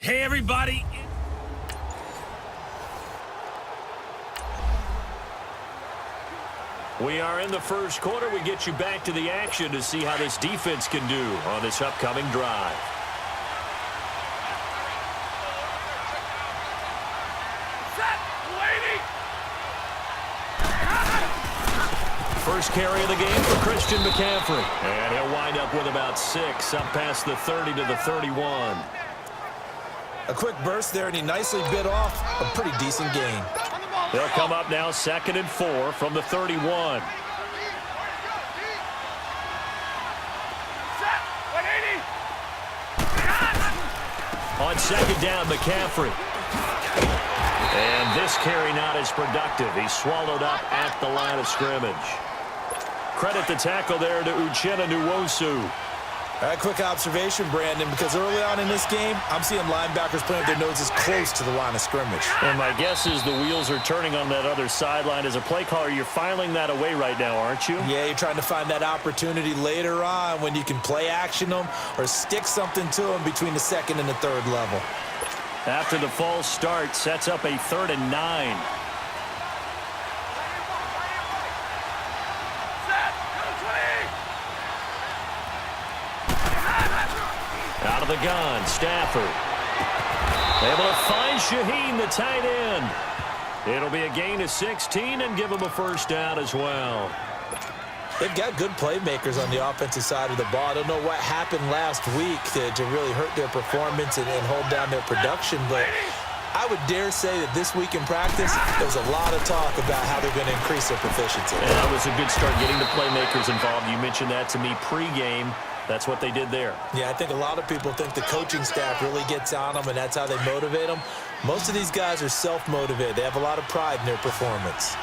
Hey, everybody. We are in the first quarter. We get you back to the action to see how this defense can do on this upcoming drive. First carry of the game for Christian McCaffrey. And he'll wind up with about 6, up past the 30 to the 31. A quick burst there, and he nicely bit off a pretty decent gain. They'll come up now 2nd and 4 from the 31. On 2nd down, McCaffrey. And this carry not as productive. He's swallowed up at the line of scrimmage. Credit the tackle there to Uchenna Nwosu. All right, quick observation, Brandon, because early on in this game, I'm seeing linebackers playing with their noses close to the line of scrimmage. And my guess is the wheels are turning on that other sideline. As a play caller, you're filing that away right now, aren't you? Yeah, you're trying to find that opportunity later on when you can play action them or stick something to them between the 2nd and the 3rd level. After the false start, sets up a 3rd and 9. Out of the gun, Stafford. Able to find Shaheen, the tight end. It'll be a gain of 16 and give him a first down as well. They've got good playmakers on the offensive side of the ball. I don't know what happened last week to really hurt their performance and hold down their production, but I would dare say that this week in practice, there was a lot of talk about how they're going to increase their proficiency. And that was a good start getting the playmakers involved. You mentioned that to me pregame. That's what they did there. Yeah, I think a lot of people think the coaching staff really gets on them, and that's how they motivate them. Most of these guys are self-motivated. They have a lot of pride in their performance.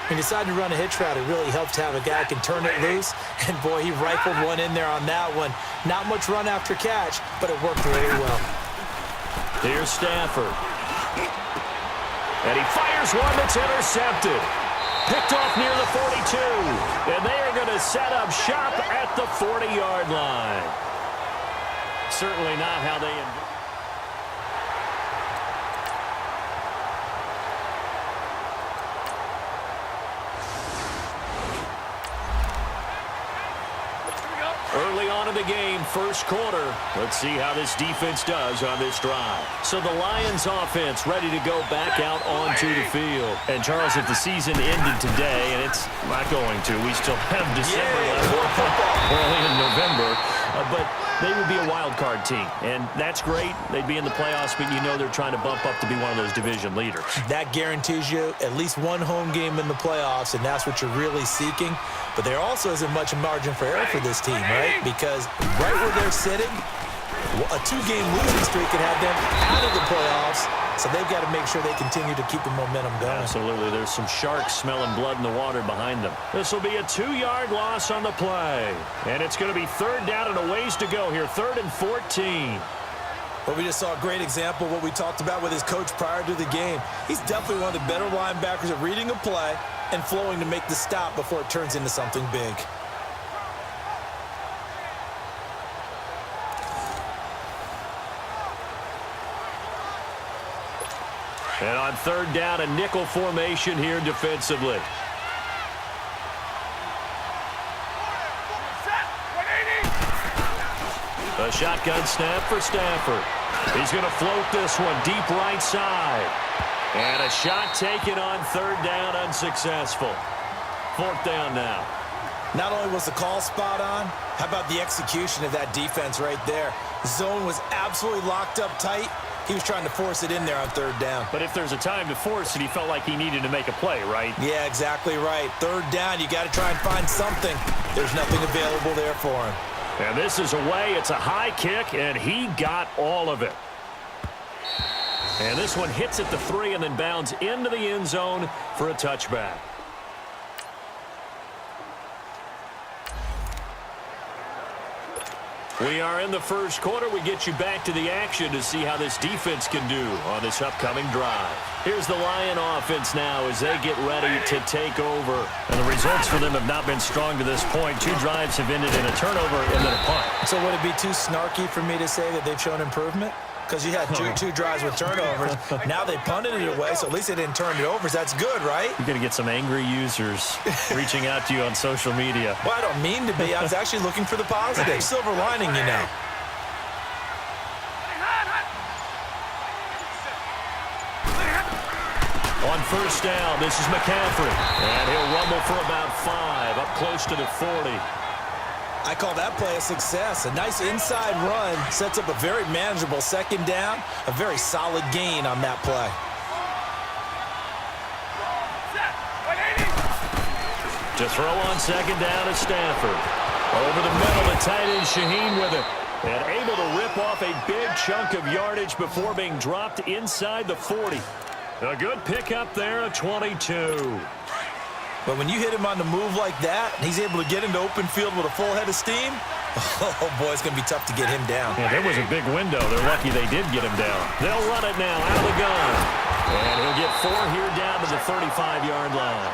When you decide to run a hitch route, it really helps to have a guy who can turn it loose. And, boy, he rifled one in there on that one. Not much run after catch, but it worked really well. Here's Stafford. And he fires one that's intercepted. Picked off near the 42. And they are going to set up shop at the 40-yard line. Certainly not how they... Early on in the game, first quarter. Let's see how this defense does on this drive. So the Lions offense ready to go back out onto the field. And Charles, if the season ended today, and it's not going to, we still have December left, early in November, but they would be a wild card team. And that's great. They'd be in the playoffs, but you know they're trying to bump up to be one of those division leaders. That guarantees you at least one home game in the playoffs, and that's what you're really seeking. But there also isn't much margin for error for this team, right? Because right where they're sitting, a 2-game losing streak could have them out of the playoffs. So they've got to make sure they continue to keep the momentum going. Absolutely. There's some sharks smelling blood in the water behind them. This will be a 2-yard loss on the play. And it's going to be 3rd down and a ways to go here. 3rd and 14. Well, we just saw a great example of what we talked about with his coach prior to the game. He's definitely one of the better linebackers at reading a play and flowing to make the stop before it turns into something big. And on 3rd down, a nickel formation here defensively. A shotgun snap for Stafford. He's going to float this one deep right side. And a shot taken on 3rd down, unsuccessful. 4th down now. Not only was the call spot on, how about the execution of that defense right there? Zone was absolutely locked up tight. He was trying to force it in there on 3rd down. But if there's a time to force it, he felt like he needed to make a play, right? Yeah, exactly right. 3rd down, you got to try and find something. There's nothing available there for him. And this is away. It's a high kick, and he got all of it. And this one hits at the 3 and then bounds into the end zone for a touchback. We are in the first quarter. We get you back to the action to see how this defense can do on this upcoming drive. Here's the Lion offense now as they get ready to take over. And the results for them have not been strong to this point. 2 drives have ended in a turnover and then a punt. So would it be too snarky for me to say that they've shown improvement? because you had two drives with turnovers. Now they punted it away, so at least they didn't turn it over. So that's good, right? You're going to get some angry users reaching out to you on social media. Well, I don't mean to be. I was actually looking for the positive. Silver lining, you know. On first down, this is McCaffrey. And he'll rumble for about 5, up close to the 40. I call that play a success. A nice inside run sets up a very manageable second down, a very solid gain on that play. To throw on second down to Stafford. Over the middle, the tight end Shaheen with it. And able to rip off a big chunk of yardage before being dropped inside the 40. A good pickup there, a 22. But when you hit him on the move like that, he's able to get into open field with a full head of steam, oh, boy, it's going to be tough to get him down. Yeah, there was a big window. They're lucky they did get him down. They'll run it now out of the gun. And he'll get 4 here down to the 35-yard line.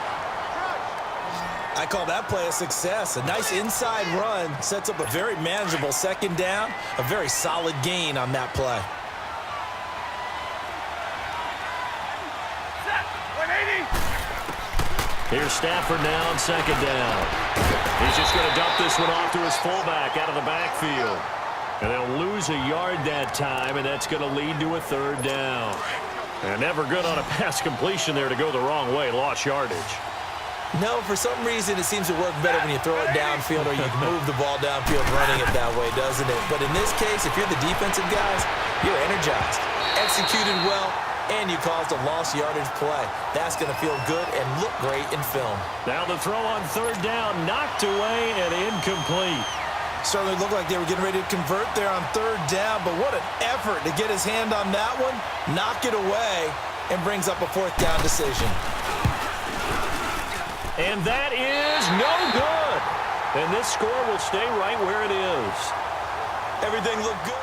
I call that play a success. A nice inside run sets up a very manageable second down, a very solid gain on that play. Here's Stafford now on second down. He's just going to dump this one off to his fullback out of the backfield. And they'll lose a yard that time, and that's going to lead to a third down. And never good on a pass completion there to go the wrong way. Lost yardage. No, for some reason it seems to work better when you throw it downfield or you move the ball downfield running it that way, doesn't it? But in this case, if you're the defensive guys, you're energized, executed well, and you caused a lost yardage play. That's going to feel good and look great in film. Now the throw on third down, knocked away and incomplete. Certainly looked like they were getting ready to convert there on third down, but what an effort to get his hand on that one, knock it away, and brings up a fourth down decision. And that is no good. And this score will stay right where it is. Everything looked good.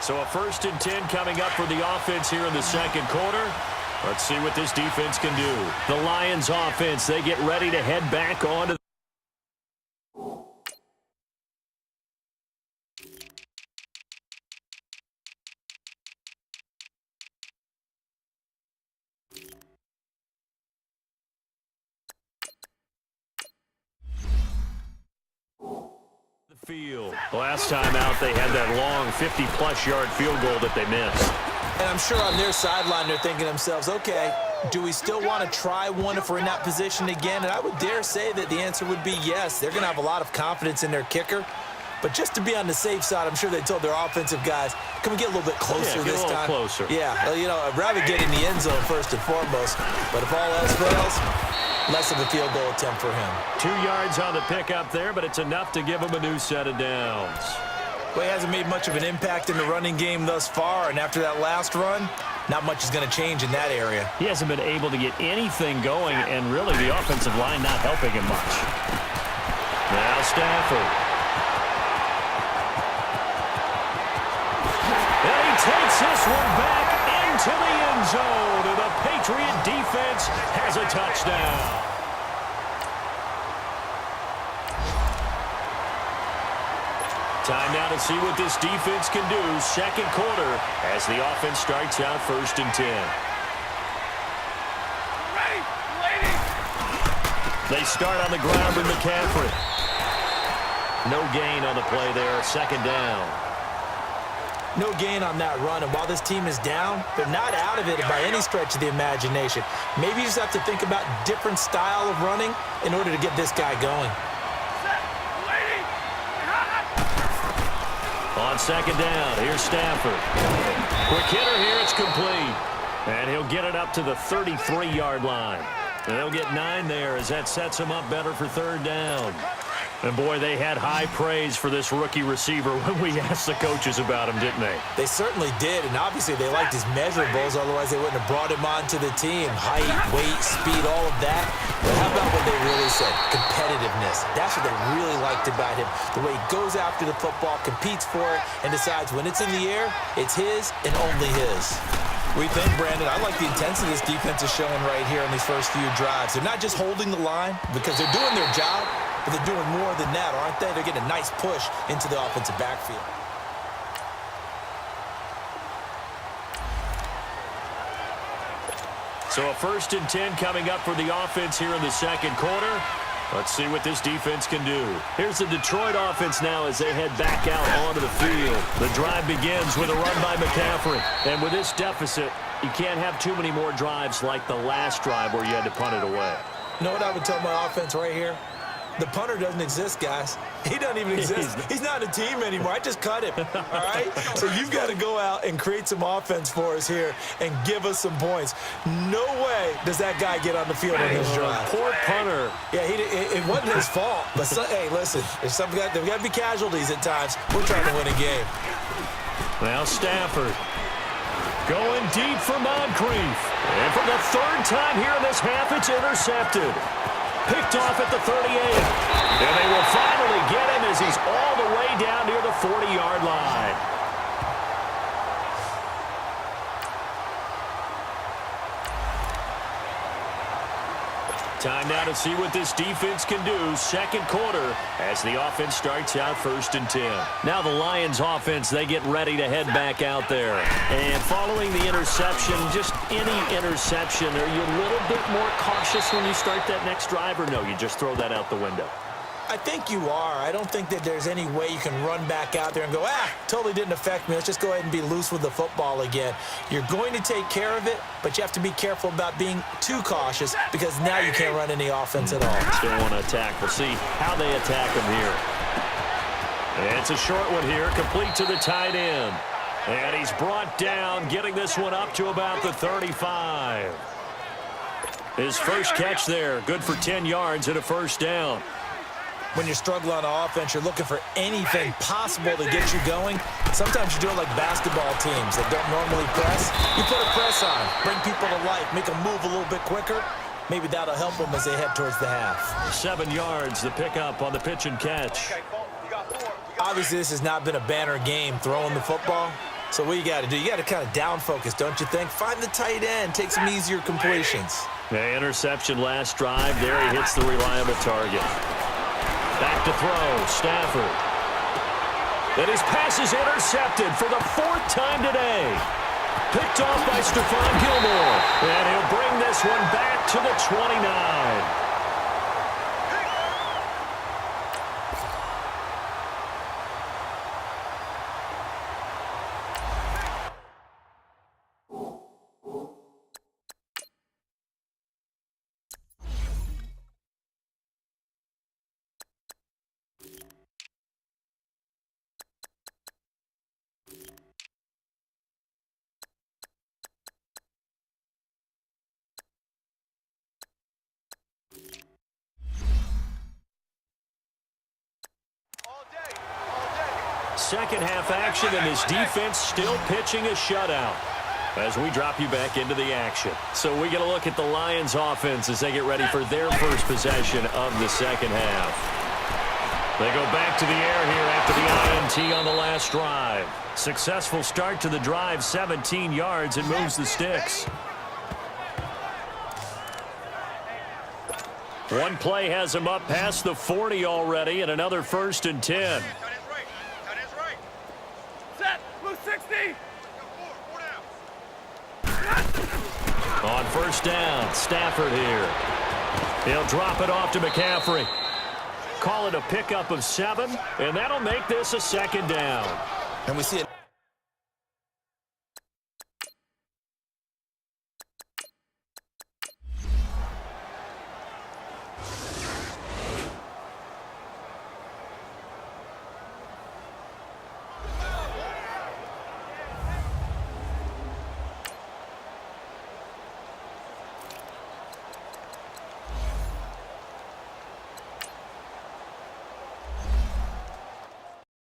So a 1st and 10 coming up for the offense here in the second quarter. Let's see what this defense can do. The Lions offense, they get ready to head back onto field. Last time out, they had that long 50-plus yard field goal that they missed. And I'm sure on their sideline, they're thinking to themselves, okay, do we still want to try one if we're in that position again? And I would dare say that the answer would be yes. They're going to have a lot of confidence in their kicker. But just to be on the safe side, I'm sure they told their offensive guys, can we get a little bit closer this time? Closer. Yeah, well, you know, I'd rather get in the end zone first and foremost. But if all else fails, less of a field goal attempt for him. 2 yards on the pickup there, but it's enough to give him a new set of downs. Well, he hasn't made much of an impact in the running game thus far, and after that last run, not much is going to change in that area. He hasn't been able to get anything going, and really the offensive line not helping him much. Now Stafford. And he takes this one back into the end zone, and the Patriot defense has a touchdown. Time now to see what this defense can do. Second quarter as the offense starts out 1st and 10. They start on the ground with McCaffrey. No gain on the play there. Second down. No gain on that run, and while this team is down, they're not out of it by any stretch of the imagination. Maybe you just have to think about different style of running in order to get this guy going. On second down, here's Stafford. Quick hitter here, it's complete. And he'll get it up to the 33-yard line. And they'll get 9 there as that sets him up better for third down. And, boy, they had high praise for this rookie receiver when we asked the coaches about him, didn't they? They certainly did, and obviously they liked his measurables, otherwise they wouldn't have brought him onto the team. Height, weight, speed, all of that. But how about what they really said? Competitiveness. That's what they really liked about him. The way he goes after the football, competes for it, and decides when it's in the air, it's his and only his. We think, Brandon, I like the intensity this defense is showing right here in these first few drives. They're not just holding the line because they're doing their job, but they're doing more than that, aren't they? They're getting a nice push into the offensive backfield. So a 1st and 10 coming up for the offense here in the second quarter. Let's see what this defense can do. Here's the Detroit offense now as they head back out onto the field. The drive begins with a run by McCaffrey. And with this deficit, you can't have too many more drives like the last drive where you had to punt it away. You know what I would tell my offense right here? The punter doesn't exist, guys. He doesn't even exist. He's not a team anymore. I just cut him, all right? So you've got to go out and create some offense for us here and give us some points. No way does that guy get on the field on this drive. Poor punter. Yeah, it wasn't his fault. But, hey, listen, there's got to be casualties at times. We're trying to win a game. Now Stafford going deep for Moncrief. And for the 3rd time here in this half, it's intercepted. Picked off at the 38. And they will finally get him as he's all the way down near the 40-yard line. Time now to see what this defense can do. Second quarter as the offense starts out 1st and 10. Now the Lions offense, they get ready to head back out there. And following the interception, just any interception, are you a little bit more cautious when you start that next drive, or no, you just throw that out the window? I think you are. I don't think that there's any way you can run back out there and go, totally didn't affect me. Let's just go ahead and be loose with the football again. You're going to take care of it, but you have to be careful about being too cautious because now you can't run any offense at all. Still want to attack. We'll see how they attack him here. And it's a short one here, complete to the tight end. And he's brought down, getting this one up to about the 35. His first catch there, good for 10 yards and a 1st down. When you're struggling on offense, you're looking for anything possible to get you going. Sometimes you do it like basketball teams that don't normally press. You put a press on, bring people to life, make them move a little bit quicker. Maybe that'll help them as they head towards the half. 7 yards, the pickup on the pitch and catch. Obviously, this has not been a banner game throwing the football. So what you got to do, you got to kind of down focus, don't you think? Find the tight end, take some easier completions. The interception last drive. There he hits the reliable target. Back to throw, Stafford. And his pass is intercepted for the 4th time today. Picked off by Stephon Gilmore. And he'll bring this one back to the 29. Second half action, and this defense still pitching a shutout as we drop you back into the action. So we get a look at the Lions offense as they get ready for their first possession of the second half. They go back to the air here after the INT on the last drive. Successful start to the drive, 17 yards, and moves the sticks. One play has him up past the 40 already, and another 1st and 10. On 1st down, Stafford here. He'll drop it off to McCaffrey. Call it a pickup of 7, and that'll make this a 2nd down. And we see it.